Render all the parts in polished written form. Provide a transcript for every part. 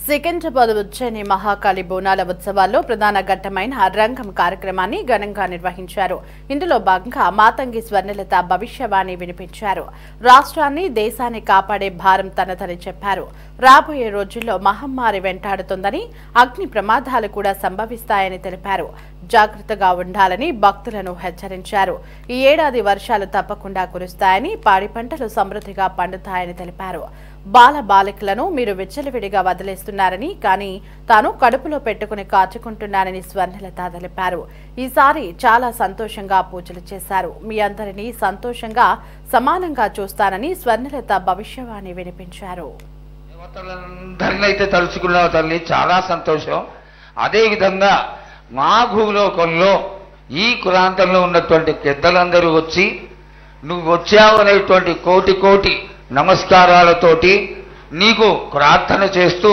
సికింద్రాబాద్ ఉజ్జయిని మహాకాళి బోనాల ఉత్సవాల్లో ప్రధాన ఘట్టమైన రంగం కార్యక్రమాన్ని ఘనంగా నిర్వహించారు. ఇందులో భాగంగా మాతంగి స్వర్ణలత భవిష్యవాణి వినిపించారు. రాష్ట్రాన్ని దేశాన్ని కాపాడే భారం తనదని చెప్పారు. రాబోయే రోజుల్లో మహమ్మారి వెంటాడుతుందని, అగ్ని ప్రమాదాలు కూడా సంభవిస్తాయని తెలిపారు. జాగ్రత్తగా ఉండాలని భక్తులను హెచ్చరించారు. ఈ ఏడాది వర్షాలు తప్పకుండా కురుస్తాయని, పాడి పంటలు సమృద్ధిగా పండుతాయని తెలిపారు. బాలబాలికలను మీరు విచ్చలవిడిగా వదిలేస్తున్నారని, కానీ తాను కడుపులో పెట్టుకుని కాచుకుంటున్నానని స్వర్ణలత తెలిపారు. ఈసారి చాలా సంతోషంగా పూజలు చేశారు. మీ అందరినీ సంతోషంగా సమానంగా చూస్తానని స్వర్ణలత భవిష్యవాణి వినిపించారు. అయితే తలుచుకున్నావు తల్లి, చాలా సంతోషం. అదేవిధంగా మా భూలోకంలో ఈ కులాంతంలో ఉన్నటువంటి పెద్దలందరూ వచ్చి నువ్వు వచ్చావు అనేటువంటి కోటి కోటి నమస్కారాలతోటి నీకు ప్రార్థన చేస్తూ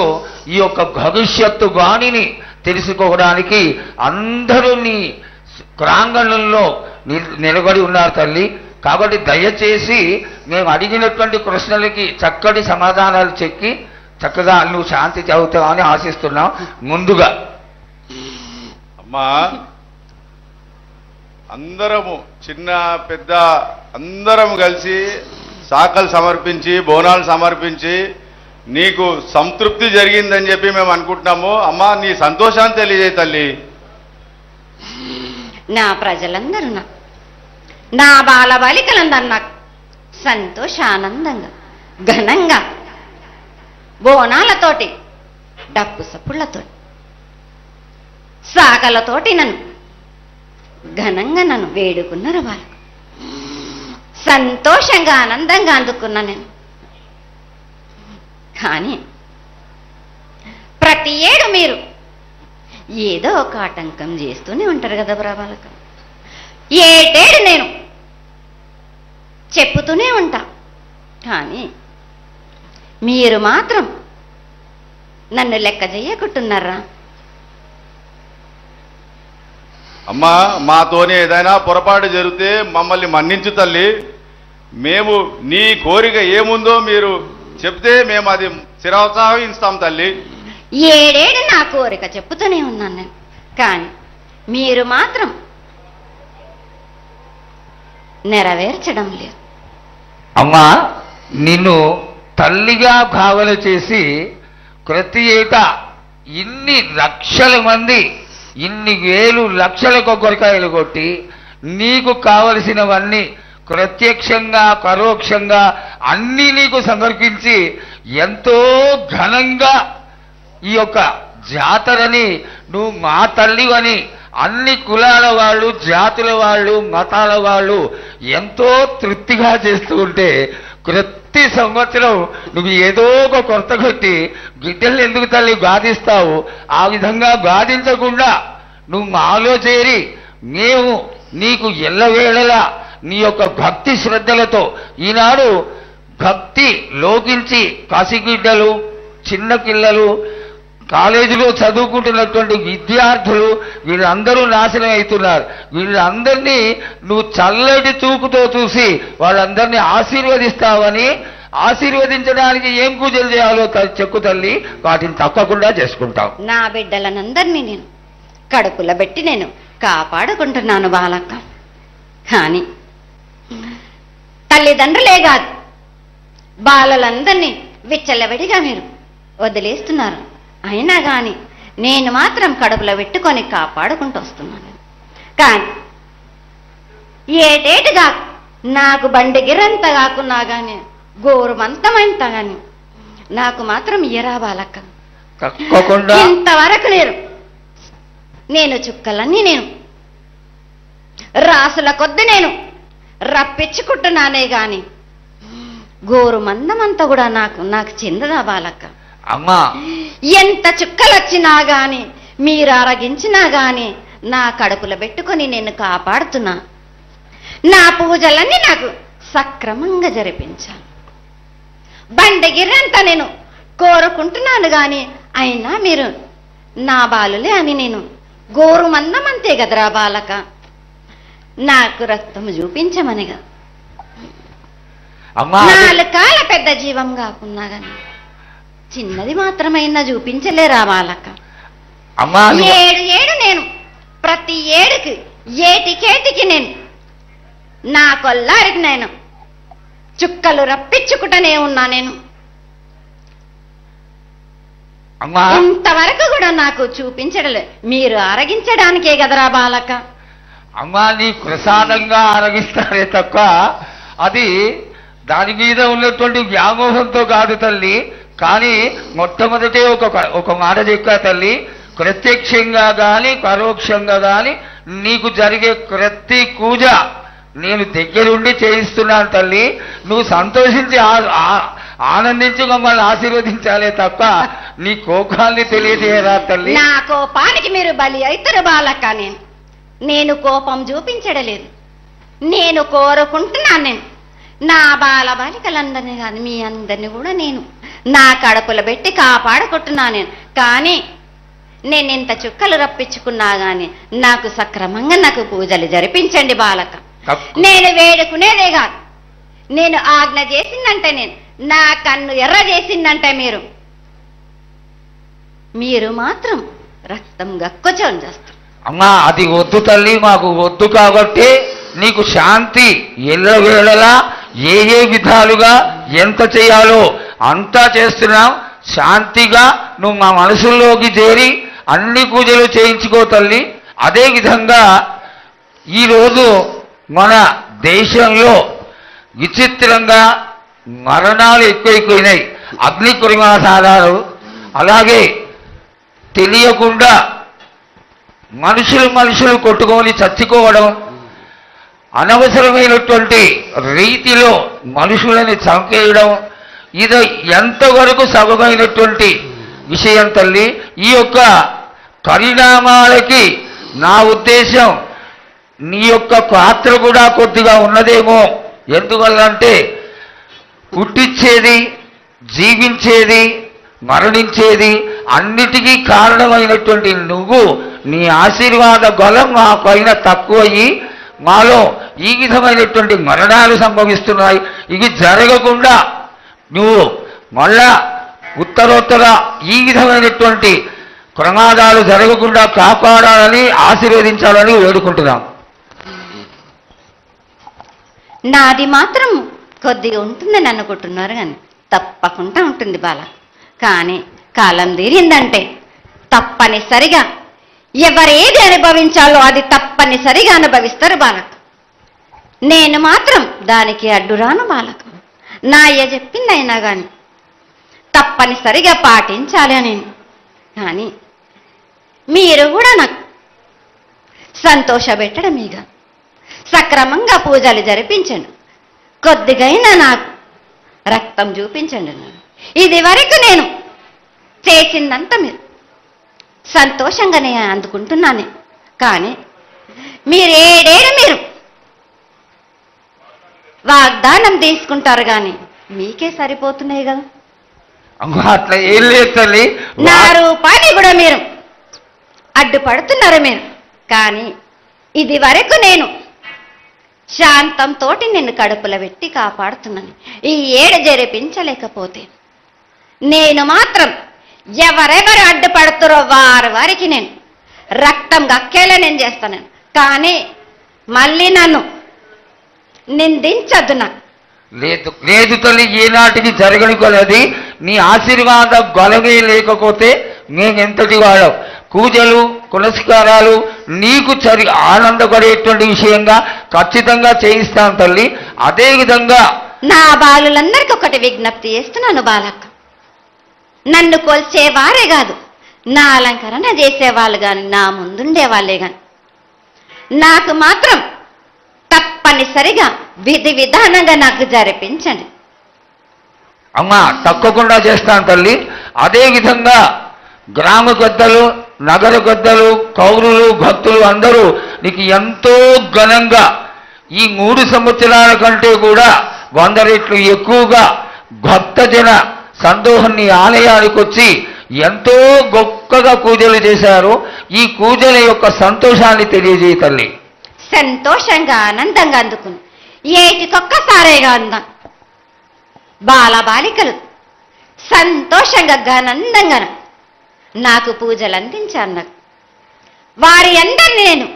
ఈ యొక్క భవిష్యత్తు వాణిని తెలుసుకోవడానికి అందరూ నీ ప్రాంగణంలో నిలబడి ఉన్నారు తల్లి. కాబట్టి దయచేసి మేము అడిగినటువంటి ప్రశ్నలకి చక్కటి సమాధానాలు చెక్కి చక్కగా నువ్వు శాంతి చదువుతావని ఆశిస్తున్నాం. ముందుగా అమ్మా, అందరము చిన్న పెద్ద అందరం కలిసి శాఖలు సమర్పించి బోనాలు సమర్పించి నీకు సంతృప్తి జరిగిందని చెప్పి మేము అనుకుంటున్నాము. అమ్మా, నీ సంతోషాన్ని తెలియజేయ తల్లి. నా ప్రజలందరూ నా బాలబాలికలందరూ నాకు సంతోషానందంగా ఘనంగా బోనాలతోటి డప్పు సప్పుళ్లతో శాఖలతోటి ఘనంగా నన్ను వేడుకున్నారు. వాళ్ళకు సంతోషంగా ఆనందంగా అందుకున్నా నేను. కానీ ప్రతి ఏడు మీరు ఏదో ఒక ఆటంకం చేస్తూనే ఉంటారు కదా బాలక. ఏటేడు నేను చెప్పుతూనే ఉంటా, కానీ మీరు మాత్రం నన్ను లెక్క చేయకుంటున్నారా? అమ్మా, మాతోనే ఏదైనా పొరపాటు జరిగితే మమ్మల్ని మన్నించు తల్లి. మేము నీ కోరిక ఏముందో మీరు చెప్తే మేము అది శిరోత్సాహిస్తాం తల్లి. ఏడేడు నా కోరిక చెప్పుతూనే ఉన్నాను నేను, కానీ మీరు మాత్రం నెరవేర్చడం లేదు. అమ్మా, నిన్ను తల్లిగా భావన చేసి ప్రతి ఏటా ఇన్ని లక్షల మంది ఇన్ని వేలు లక్షల కొబ్బరికాయలు కొట్టి నీకు కావలసినవన్నీ ప్రత్యక్షంగా పరోక్షంగా అన్నీ నీకు సమర్పించి ఎంతో ఘనంగా ఈ యొక్క జాతరని నువ్వు మా తల్లివని అన్ని కులాల వాళ్ళు, జాతుల వాళ్ళు, మతాల వాళ్ళు ఎంతో తృప్తిగా చేస్తూ ఉంటే ప్రతి సంవత్సరం నువ్వు ఏదో ఒక కొరత కొట్టి గిడ్డల్ని ఎందుకు తల్లి బాధిస్తావు? ఆ విధంగా బాధించకుండా నువ్వు మాలో చేరి మేము నీకు ఎల్లవేళలా నీ యొక్క భక్తి శ్రద్ధలతో ఈనాడు భక్తి లోకించి కాశీగిడ్డలు, చిన్న పిల్లలు, కాలేజీలో చదువుకుంటున్నటువంటి విద్యార్థులు వీళ్ళందరూ నాశనం అవుతున్నారు. వీళ్ళందరినీ నువ్వు చల్లటి చూపుతో చూసి వాళ్ళందరినీ ఆశీర్వదిస్తావని, ఆశీర్వదించడానికి ఏం పూజలు చేయాలో చెక్కు తల్లి, వాటిని తప్పకుండా చేసుకుంటాం. నా బిడ్డలనందరినీ నేను కడుపులో పెట్టి నేను కాపాడుకుంటున్నాను బాలక్క. కానీ తల్లిదండ్రులే కాదు బాలలందరినీ విచ్చలవిడిగా మీరు వదిలేస్తున్నారు. అయినా కానీ నేను మాత్రం కడుపులో పెట్టుకొని కాపాడుకుంటూ వస్తున్నాను. కానీ ఏటేటుగా నాకు బండిగిరంత కాకున్నా కానీ గోరుమంతమంత కానీ నాకు మాత్రం ఇయ్యరా బాలక్క. ఇంతవరకు నేను చుక్కలన్నీ నేను రాసుల కొద్ది నేను రప్పించుకుంటున్నానే గాని గోరు మందమంతా కూడా నాకు చెందదా బాలక్క. అమ్మా, ఎంత చుక్కలొచ్చినా గాని మీరు అరగించినా గాని నా కడుపులో పెట్టుకొని నేను కాపాడుతున్నా. నా పూజలన్నీ నాకు సక్రమంగా జరిపించాను. బండగిరంతా నేను కోరుకుంటున్నాను గాని అయినా మీరు నా బాలులే అని నేను గోరు మందమంతే కదరా బాలక. నాకు రక్తం చూపించమనిగా నాలుగు కాల పెద్ద జీవం కాకున్నా గాని చిన్నది మాత్రమైనా చూపించలేరా బాలక? అమ్మా ఏడు నేను ప్రతి ఏడుకి ఏటికేటికి నేను నా కొల్లారికి నేను చుక్కలు రప్పించుకుంటూనే ఉన్నా. నేను అమ్మా ఇంతవరకు కూడా నాకు చూపించడలే, మీరు ఆరగించడానికే కదరా బాలక. అమ్మా నీ ప్రసాదంగా ఆరగిస్తారే తప్ప అది దాని మీద ఉన్నటువంటి వ్యామోహంతో కాదు తల్లి. కానీ మొట్టమొదటే ఒక మాట చెప్పా తల్లి, ప్రత్యక్షంగా గాని పరోక్షంగా గాని నీకు జరిగే ప్రతి పూజ నేను దగ్గరుండి చేయిస్తున్నాను తల్లి. నువ్వు సంతోషించి ఆనందించి మమ్మల్ని ఆశీర్వదించాలే తప్ప నీ కోపాన్ని తెలియజేయరా తల్లి. నా కోపానికి మీరు బలి అవుతారు బాలక. నేను కోపం చూపించడలేదు, నేను కోరుకుంటున్నాను. నేను నా బాల బాలికలందరినీ కాదు మీ అందరినీ కూడా నేను నా కడుపులో పెట్టి కాపాడుకుంటున్నాను. నేను కానీ నేను ఇంత చుక్కలు రప్పించుకున్నా గాని నాకు సక్రమంగా నాకు పూజలు జరిపించండి బాలక. నేను వేడుకునేదే కాదు, నేను ఆజ్ఞ చేసిందంటే నేను నా కన్ను ఎర్ర చేసిందంటే మీరు మాత్రం రక్తం గక్కుచోని చేస్తారు. అమ్మా అది వద్దు తల్లి, మాకు వద్దు. కాబట్టి నీకు శాంతి ఎల్లవేళలా ఏ విధాలుగా ఎంత చేయాలో అంతా చేస్తున్నాం. శాంతిగా నువ్వు మా మనసుల్లోకి చేరి అన్ని పూజలు చేయించుకో తల్లి. అదేవిధంగా ఈరోజు మన దేశంలో విచిత్రంగా మరణాలు ఎక్కువైపోయినాయి. అగ్ని ప్రమాదాలు, అలాగే తెలియకుండా మనుషులు కొట్టుకొని చచ్చిపోవడం, అనవసరమైనటువంటి రీతిలో మనుషులని చంపేయడం, ఇది ఎంతవరకు సబమైనటువంటి విషయం తల్లి. ఈ యొక్క పరిణామాలకి నా ఉద్దేశం నీ యొక్క పాత్ర కూడా కొద్దిగా ఉన్నదేమో. ఎందువల్లంటే పుట్టించేది, జీవించేది, మరణించేది అన్నిటికీ కారణమైనటువంటి నువ్వు నీ ఆశీర్వాద బలం మా పైన తక్కువయ్యి మాలో ఈ విధమైనటువంటి మరణాలు సంభవిస్తున్నాయి. ఇవి జరగకుండా నువ్వు మళ్ళా ఉత్తరోత్తర ఈ విధమైనటువంటి ప్రమాదాలు జరగకుండా కాపాడాలని ఆశీర్వదించాలని వేడుకుంటున్నాం. నాది మాత్రం కొద్దిగా ఉంటుందని అనుకుంటున్నారు కానీ తప్పకుండా ఉంటుంది బాల. కానీ కాలం తీరిందంటే తప్పనిసరిగా ఎవరేది అనుభవించాలో అది తప్పనిసరిగా అనుభవిస్తారు బాలక. నేను మాత్రం దానికి అడ్డురాను బాలక. నా అయ్య చెప్పిందైనా కానీ తప్పనిసరిగా పాటించాలి అని. కానీ మీరు కూడా నాకు సంతోషపెట్టడమేగా సక్రమంగా పూజలు జరిపించండి. కొద్దిగైనా నాకు రక్తం చూపించండి. ఇది వరకు నేను చేసిందంతా మీరు సంతోషంగానే అందుకుంటున్నాను. కానీ మీరు వాగ్దానం తీసుకుంటారు కానీ మీకే సరిపోతున్నాయి కదా. అట్లా ఏం లేదు తల్లి. నా రూపాన్ని కూడా మీరు అడ్డుపడుతున్నారు మీరు. కానీ ఇది వరకు నేను శాంతంతో నిన్ను కడుపులో పెట్టి కాపాడుతున్నాను. ఈ ఏడు జరిపించలేకపోతే నేను మాత్రం ఎవరెవరు అడ్డుపడుతారో వారికి నేను రక్తం గక్కేలా నేను చేస్తాను. కానీ మళ్ళీ నన్ను నిందించద్దు. నాకు లేదు లేదు తల్లి, ఏనాటికి జరగని కొలది నీ ఆశీర్వాద గొలవే లేకపోతే మేమెంతటి వాడవు. పూజలు పునస్కారాలు నీకు ఆనందపడేటువంటి విషయంగా ఖచ్చితంగా చేయిస్తాను తల్లి. అదేవిధంగా నా బాలులందరికీ ఒకటి విజ్ఞప్తి చేస్తున్నాను బాలక్క. నన్ను కొల్చేవారే కాదు, నా అలంకరణ చేసేవాళ్ళు కానీ నా ముందుండే వాళ్ళే కానీ నాకు మాత్రం తప్పనిసరిగా విధి విధానంగా నాకు జరిపించండి. అమ్మా తప్పకుండా చేస్తాను తల్లి. అదేవిధంగా గ్రామ పెద్దలు, నగర పెద్దలు, కౌరులు, భక్తులు అందరూ నీకు ఎంతో ఘనంగా ఈ 3 సంవత్సరాల కంటే కూడా 100 రెట్లు ఎక్కువగా భక్తజన సందోహం నీ ఆలయానికి వచ్చి ఎంతో గొప్పగా పూజలు చేశారు. ఈ పూజల యొక్క సంతోషాన్ని తెలియజేయ తల్లి. సంతోషంగా ఆనందంగా అందుకుని ఏటికొక్కసారేగా అందాం. బాలబాలికలు సంతోషంగా ఘనందంగా నాకు పూజలు అందించారు. నాకు వారి అందరిని నేను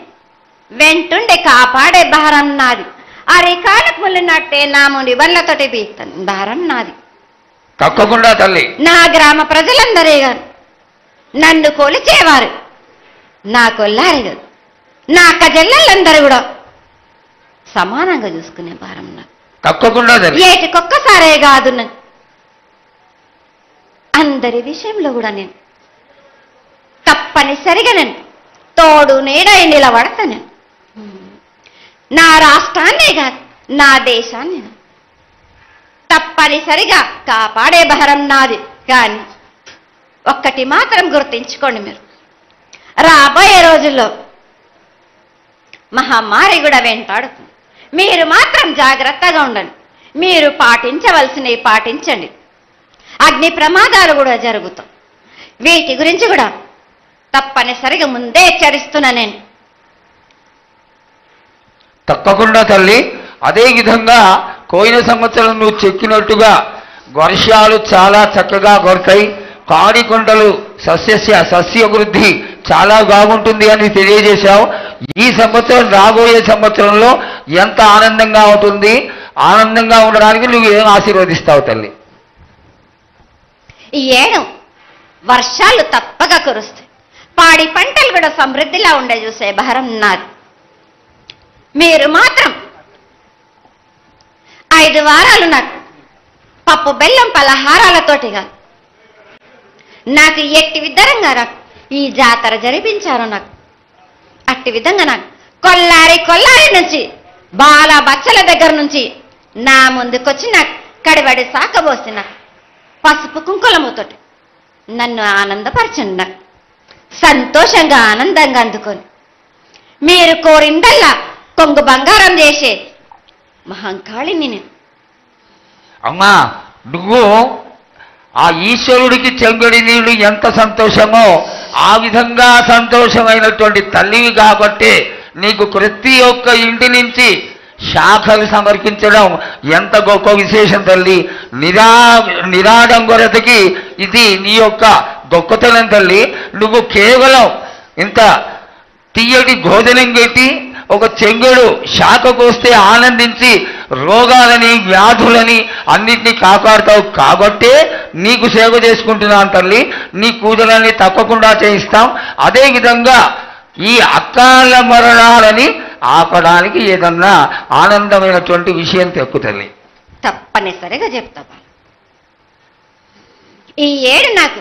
వెంటుండే కాపాడే భారం నాది. అరికాలకు ముళ్ళినట్టే నా ముడి వల్లతోటి బీక్తాను భారం నాది. తప్పకుండా తల్లి. నా గ్రామ ప్రజలందరే గారు నన్ను కొలిచేవారు, నా కొల్లారి గారు నా కజల్లలందరూ కూడా సమానంగా చూసుకునే భారం నాకు. తప్పకుండా తల్లి. ఏటికొక్కసారే కాదు, నన్ను అందరి విషయంలో కూడా నేను తప్పనిసరిగా నేను తోడు నీడై నిలబడతాను. నా రాష్ట్రాన్నే కాదు, నా దేశాన్ని తప్పనిసరిగా కాపాడే భారం నాది. కానీ ఒక్కటి మాత్రం గుర్తించుకోండి, మీరు రాబోయే రోజుల్లో మహమ్మారి కూడా వెంటాడుతుంది. మీరు మాత్రం జాగ్రత్తగా ఉండండి. మీరు పాటించవలసినవి పాటించండి. అగ్ని ప్రమాదాలు కూడా జరుగుతాయి. వీటి గురించి కూడా తప్పనిసరిగా ముందే హెచ్చరిస్తున్నా నేను. తప్పకుండా తల్లి. అదే విధంగా పోయిన సంవత్సరం నువ్వు చెక్కినట్టుగా వర్షాలు చాలా చక్కగా కొడతాయి. కాడికొండలు సస్యవృద్ధి చాలా బాగుంటుంది అని తెలియజేశావు. ఈ సంవత్సరం రాబోయే సంవత్సరంలో ఎంత ఆనందంగా ఉంటుంది, ఆనందంగా ఉండడానికి నువ్వు ఏం ఆశీర్వదిస్తావు తల్లి? ఈ ఏడు వర్షాలు తప్పగా కురుస్తాయి. పాడి పంటలు కూడా సమృద్ధిలా ఉండే చూసే భారం నాది. మీరు మాత్రం 5 వారాలు నాకు పప్పు బెల్లం పలహారాలతోటి కాదు, నాకు ఎట్టి విధంగా నాకు ఈ జాతర జరిపించారు. నాకు అట్టి విధంగా నాకు కొల్లారి నుంచి బాల బచ్చల దగ్గర నుంచి నా ముందుకొచ్చి నాకు కడివడి సాకబోసి నాకు పసుపు కుంకులముతోటి నన్ను ఆనందపరచండి. నాకు సంతోషంగా ఆనందంగా అందుకొని మీరు కోరిందల్లా కొంగు బంగారం చేసే మహంకాళిని నేను. అమ్మా, నువ్వు ఆ ఈశ్వరుడికి చెంగడి నీళ్ళు ఎంత సంతోషమో ఆ విధంగా సంతోషమైనటువంటి తల్లివి కాబట్టి నీకు ప్రతి ఒక్క ఇంటి నుంచి శాఖలు సమర్పించడం ఎంత గొప్ప విశేషం తల్లి. నిరాడంబరతకి ఇది నీ యొక్క గొప్పతనం తల్లి. నువ్వు కేవలం ఇంత తీయటి భోజనం పెట్టి ఒక చెంగుడు శాఖకు వస్తే ఆనందించి రోగాలని వ్యాధులని అన్నిటినీ కాపాడుతావు కాబట్టే నీకు సేవ చేసుకుంటున్నాను తల్లి. నీ పూజలన్నీ తప్పకుండా చేయిస్తాం. అదేవిధంగా ఈ అకాల మరణాలని ఆపడానికి ఏదన్నా ఆనందమైనటువంటి విషయం తెప్పు తల్లి. తప్పనిసరిగా చెప్తా. ఈ ఏడు నాకు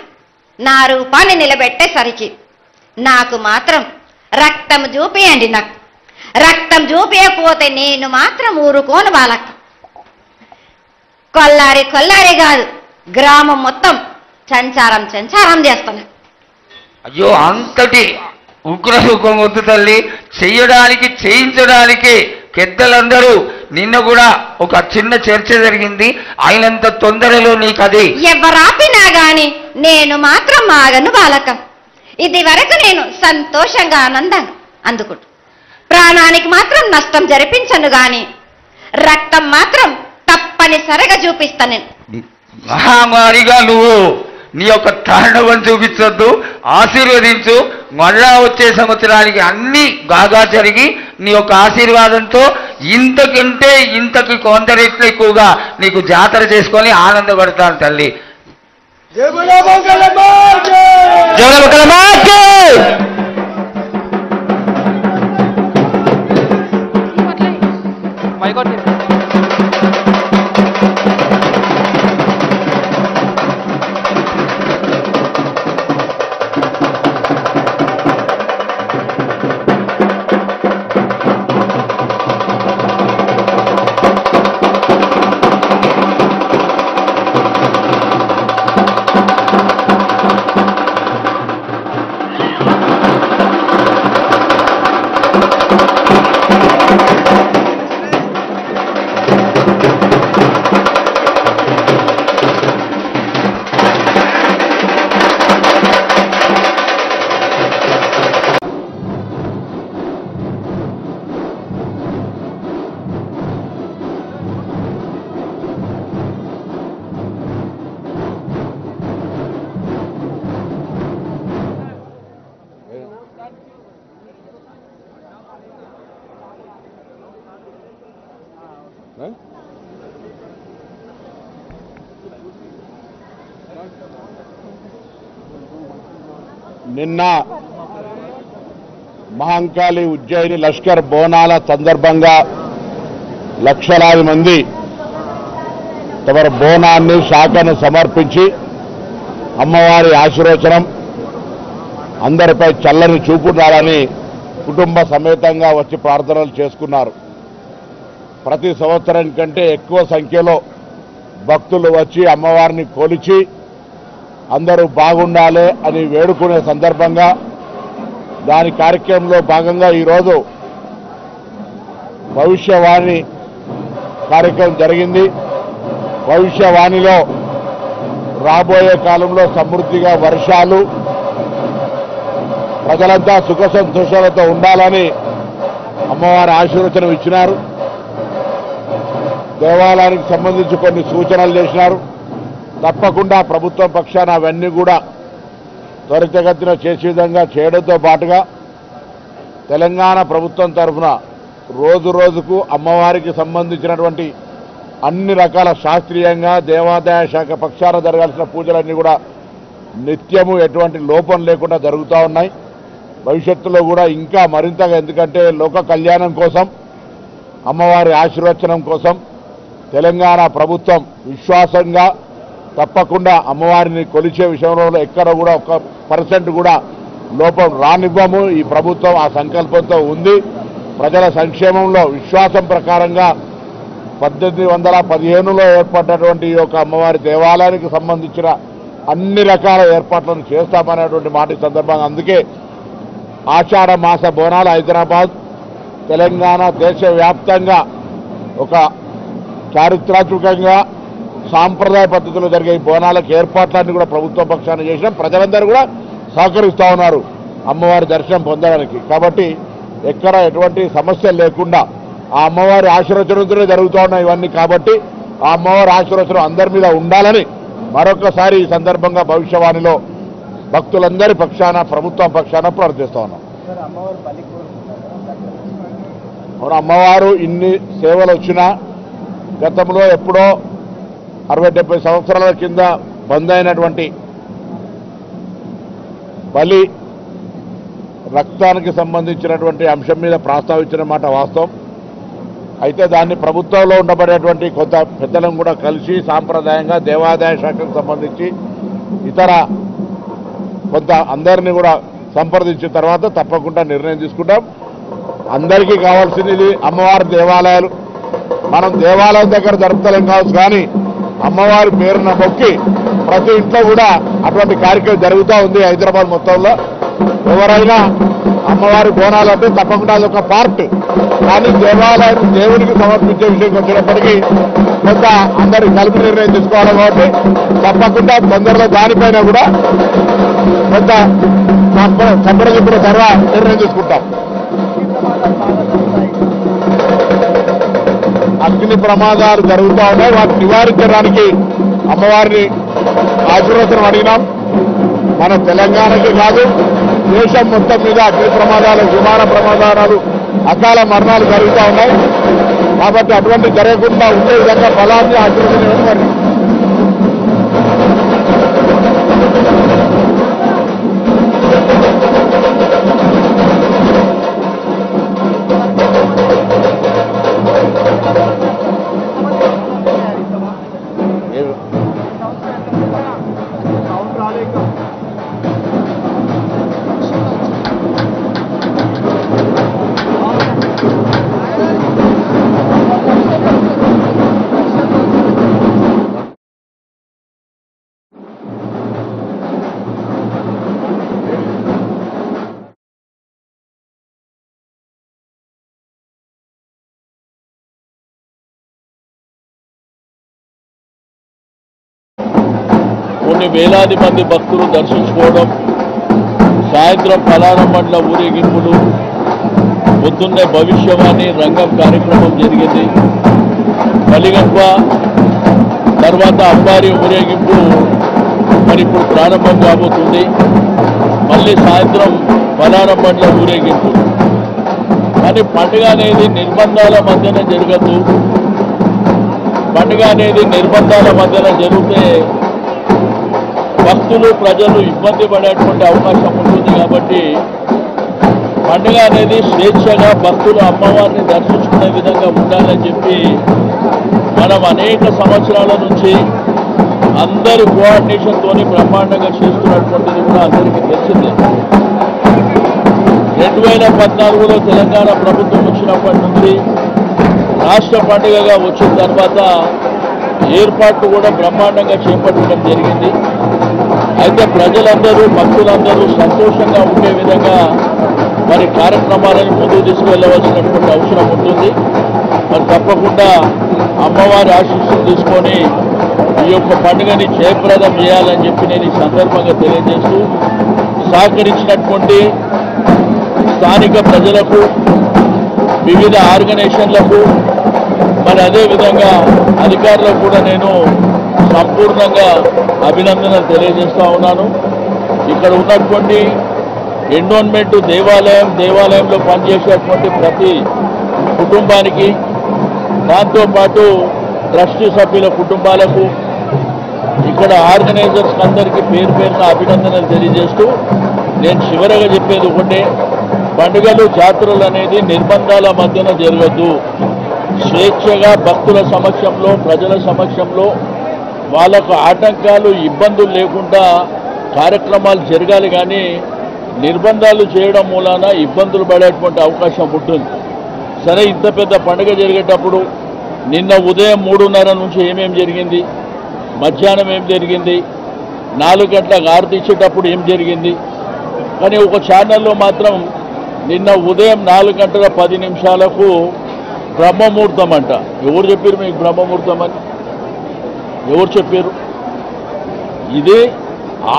నా రూపాన్ని నిలబెట్టేసరికి నాకు మాత్రం రక్తం చూపియండి. నాకు రక్తం చూపించకపోతే నేను మాత్రం ఊరుకోను. వాళ్ళకి కొల్లారి కాదు, గ్రామం మొత్తం సంచారం చేస్తాను. అయ్యో, అంతటి ఉగ్రసుఖం వద్దు తల్లి. చేయించడానికి పెద్దలందరూ నిన్న కూడా ఒక చిన్న చర్చ జరిగింది. అయినంత తొందరలో నీకు అది ఎవరాపినా గాని నేను మాత్రం ఆగను బాలక. ఇది వరకు నేను సంతోషంగా ఆనందంగా అందుకుంటా. ప్రాణానికి మాత్రం నష్టం జరిపించను గాని రక్తం మాత్రం తప్పనిసరిగా చూపిస్తాను నేను. మహామారిగా నువ్వు నీ యొక్క తాండవం చూపించొద్దు, ఆశీర్వదించు. మళ్ళా వచ్చే సంవత్సరానికి అన్ని బాగా జరిగి నీ యొక్క ఆశీర్వాదంతో ఇంతకి కొంత రెట్లు ఎక్కువగా నీకు జాతర చేసుకొని ఆనందపడతాను తల్లి. నిన్న మహంకాళి ఉజ్జయిని లష్కర్ బోనాల సందర్భంగా లక్షలాది మంది తమ బోనాన్ని శాఖను సమర్పించి అమ్మవారి ఆశీర్వచనం అందరిపై చల్లని చూపుతారని కుటుంబ సమేతంగా వచ్చి ప్రార్థనలు చేసుకున్నారు. ప్రతి సంవత్సరం కంటే ఎక్కువ సంఖ్యలో భక్తులు వచ్చి అమ్మవారిని కొలిచి అందరూ బాగుండాలి అని వేడుకునే సందర్భంగా దాని కార్యక్రమంలో భాగంగా ఈరోజు భవిష్యవాణి కార్యక్రమం జరిగింది. భవిష్యవాణిలో రాబోయే కాలంలో సమృద్ధిగా వర్షాలు, ప్రజలంతా సుఖ సంతోషాలతో ఉండాలని అమ్మవారి ఆశీర్వచనం ఇచ్చినారు. దేవాలయానికి సంబంధించి కొన్ని సూచనలు చేసినారు. తప్పకుండా ప్రభుత్వం పక్షాన అవన్నీ కూడా త్వరితగతిన చేసే విధంగా చేయడంతో పాటుగా తెలంగాణ ప్రభుత్వం తరఫున రోజు రోజుకు అమ్మవారికి సంబంధించినటువంటి అన్ని రకాల శాస్త్రీయంగా దేవాదాయ శాఖ పక్షాన జరగాల్సిన పూజలన్నీ కూడా నిత్యము ఎటువంటి లోపం లేకుండా జరుగుతూ ఉన్నాయి. భవిష్యత్తులో కూడా ఇంకా మరింతగా, ఎందుకంటే లోక కళ్యాణం కోసం, అమ్మవారి ఆశీర్వచనం కోసం తెలంగాణ ప్రభుత్వం విశ్వాసంగా తప్పకుండా అమ్మవారిని కొలిచే విషయంలో ఎక్కడ కూడా 1% కూడా లోపం రానివ్వము. ఈ ప్రభుత్వం ఆ సంకల్పంతో ఉంది. ప్రజల సంక్షేమంలో విశ్వాసం ప్రకారంగా 1815లో ఏర్పడినటువంటి ఈ యొక్క అమ్మవారి దేవాలయానికి సంబంధించిన అన్ని రకాల ఏర్పాట్లను చేస్తామనేటువంటి మాట ఈ సందర్భంగా. అందుకే ఆషాఢ మాస బోనాలు హైదరాబాద్, తెలంగాణ దేశవ్యాప్తంగా ఒక చారిత్రాత్మకంగా సాంప్రదాయ పద్ధతిలో జరిగే ఈ బోనాలకు ఏర్పాట్లన్నీ కూడా ప్రభుత్వం పక్షాన చేసినాం. ప్రజలందరూ కూడా సహకరిస్తూ ఉన్నారు అమ్మవారి దర్శనం పొందడానికి. కాబట్టి ఎక్కడ ఎటువంటి సమస్యలు లేకుండా ఆ అమ్మవారి ఆశీర్వచనంతోనే జరుగుతూ ఉన్నాయి ఇవన్నీ. కాబట్టి ఆ అమ్మవారి ఆశీర్వచనం అందరి మీద ఉండాలని మరొకసారి ఈ సందర్భంగా భవిష్యవాణిలో భక్తులందరి పక్షాన, ప్రభుత్వం పక్షాన ప్రార్థిస్తూ ఉన్నాం. అమ్మవారు ఇన్ని సేవలు వచ్చినా గతంలో ఎప్పుడో 60-70 సంవత్సరాల కింద బంద్ అయినటువంటి బలి రక్తానికి సంబంధించినటువంటి అంశం మీద ప్రస్తావించిన మాట వాస్తవం. అయితే దాన్ని ప్రభుత్వంలో ఉండబడేటువంటి కొంత పెద్దలను కూడా కలిసి సాంప్రదాయంగా దేవాదాయ శాఖకు సంబంధించి ఇతర కొంత అందరినీ కూడా సంప్రదించిన తర్వాత తప్పకుండా నిర్ణయం తీసుకుంటాం. అందరికీ కావాల్సింది ఇది అమ్మవారి దేవాలయాలు. మనం దేవాలయం దగ్గర జరుపుతలేం కావచ్చు, కానీ అమ్మవారి పేరున మొక్కి ప్రతి ఇంట్లో కూడా అటువంటి కార్యక్రమం జరుగుతూ ఉంది హైదరాబాద్ మొత్తంలో. ఎవరైనా అమ్మవారి బోనాలు అంటే తప్పకుండా అదొక పార్ట్, కానీ దేవాలయం దేవునికి సమర్పించే విషయంకి వచ్చినప్పటికీ కొంత అందరి కలిపి నిర్ణయం తీసుకోవాలి. కాబట్టి తప్పకుండా తొందరలో దానిపైన కూడా కొంత సంప్రదింపుల తర్వాత నిర్ణయం తీసుకుంటాం. అగ్ని ప్రమాదాలు జరుగుతూ ఉన్నాయి. వాటిని నివారించడానికి అమ్మవారిని ఆశీర్వచనం అడిగినాం. మన తెలంగాణకి కాదు, దేశం మొత్తం మీద అగ్ని ప్రమాదాలు, విమాన ప్రమాదాలు, అకాల మరణాలు జరుగుతూ ఉన్నాయి. కాబట్టి అటువంటి జరగకుండా ఉండే విధంగా బలాన్ని ఆశీర్వచనం మరి కొన్ని వేలాది మంది భక్తులు దర్శించుకోవడం, సాయంత్రం పలారం బండ్ల ఊరేగింపులు, పొద్దున్నే భవిష్యవాణి రంగం కార్యక్రమం జరిగింది. బలిగంప తర్వాత అమ్మవారి ఊరేగింపు మరి ఇప్పుడు ప్రారంభం కాబోతుంది. మళ్ళీ సాయంత్రం పలారం బండ్ల ఊరేగింపు. కానీ పండుగ అనేది నిర్బంధాల మధ్యన జరగదు. పండుగ అనేది నిర్బంధాల మధ్యన జరిగితే భక్తులు ప్రజలు ఇబ్బంది పడేటువంటి అవకాశం ఉంటుంది కాబట్టి పండుగ అనేది స్వేచ్ఛగా భక్తులు అమ్మవారిని దర్శించుకునే విధంగా ఉండాలని చెప్పి మనం అనేక సంవత్సరాల నుంచి అందరి కోఆర్డినేషన్తో బ్రహ్మాండంగా చేస్తున్నటువంటిది కూడా అందరికీ తెలిసిందే. 2014లో తెలంగాణ ప్రభుత్వం వచ్చినప్పటి నుంచి రాష్ట్ర పండుగగా వచ్చిన తర్వాత ఏర్పాట్లు కూడా బ్రహ్మాండంగా చేపట్టడం జరిగింది. అయితే ప్రజలందరూ భక్తులందరూ సంతోషంగా ఉండే విధంగా మరి కార్యక్రమాలను ముందుకు తీసుకువెళ్ళవలసినటువంటి అవసరం ఉంటుంది. మరి తప్పకుండా అమ్మవారి ఆశీస్సులు తీసుకొని ఈ యొక్క పండుగని జయప్రదం చేయాలని చెప్పి నేను ఈ సందర్భంగా తెలియజేస్తూ సహకరించినటువంటి స్థానిక ప్రజలకు వివిధ ఆర్గనైజేషన్లకు మరి అదేవిధంగా అధికారులకు కూడా నేను సంపూర్ణంగా అభినందనలు తెలియజేస్తూ ఉన్నాను. ఇక్కడ ఉన్నటువంటి ఎండోన్మెంట్ దేవాలయంలో పనిచేసేటువంటి ప్రతి కుటుంబానికి, దాంతోపాటు ట్రస్టీ సభ్యుల కుటుంబాలకు, ఇక్కడ ఆర్గనైజర్స్ అందరికీ పేరు పేరున అభినందనలు తెలియజేస్తూ నేను చివరగా చెప్పేది ఒకటే, పండుగలు జాతరలు అనేది నిర్బంధాల మధ్యన జరగద్దు. స్వేచ్ఛగా భక్తుల సమక్షంలో ప్రజల సమక్షంలో వాళ్ళకు ఆటంకాలు ఇబ్బందులు లేకుండా కార్యక్రమాలు జరగాలి. కానీ నిర్బంధాలు చేయడం మూలాన ఇబ్బందులు పడేటువంటి అవకాశం ఉంటుంది. సరే, ఇంత పెద్ద పండుగ జరిగేటప్పుడు నిన్న ఉదయం 3:30 నుంచి ఏమేం జరిగింది, మధ్యాహ్నం ఏం జరిగింది, 4 గంటలకు ఆరతి ఇచ్చేటప్పుడు ఏం జరిగింది, కానీ ఒక ఛానల్లో మాత్రం నిన్న ఉదయం 4:10 బ్రహ్మముహూర్తం అంట. ఎవరు చెప్పారు మీకు బ్రహ్మముహూర్తం అని? ఎవరు చెప్పారు? ఇది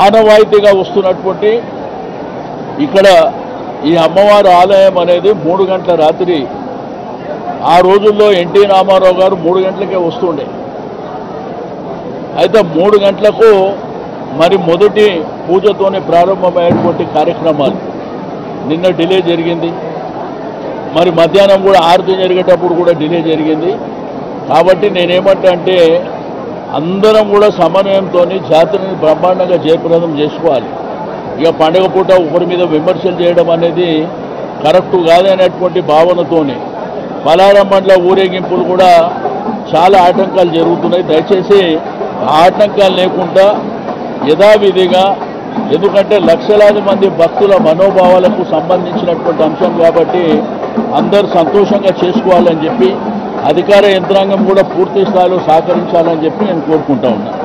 ఆనవాయితీగా వస్తున్నటువంటి ఇక్కడ ఈ అమ్మవారి ఆలయం అనేది 3 గంటల రాత్రి, ఆ రోజుల్లో ఎన్టీ రామారావు గారు 3 గంటలకే వస్తుండే. అయితే 3 గంటలకు మరి మొదటి పూజతోనే ప్రారంభమైనటువంటి కార్యక్రమాలు నిన్న డిలే జరిగింది. మరి మధ్యాహ్నం కూడా ఆరతి జరిగేటప్పుడు కూడా డిలే జరిగింది. కాబట్టి నేనేమంటా అంటే అందరం కూడా సమన్వయంతో జాతరని బ్రహ్మాండంగా జయప్రదం చేసుకోవాలి. ఇక పండుగ పూట ఒకరి మీద విమర్శలు చేయడం అనేది కరెక్టు కాదనేటువంటి భావనతోనే పలారం బండ్ల ఊరేగింపులు కూడా చాలా ఆటంకాలు జరుగుతున్నాయి. దయచేసి ఆ ఆటంకాలు లేకుండా యథావిధిగా, ఎందుకంటే లక్షలాది మంది భక్తుల మనోభావాలకు సంబంధించినటువంటి అంశం కాబట్టి అందరూ సంతోషంగా చేసుకోవాలని చెప్పి అధికార యంత్రాంగం కూడా పూర్తి స్థాయిలో సహకరించాలని చెప్పి నేను కోరుకుంటా ఉన్నాను.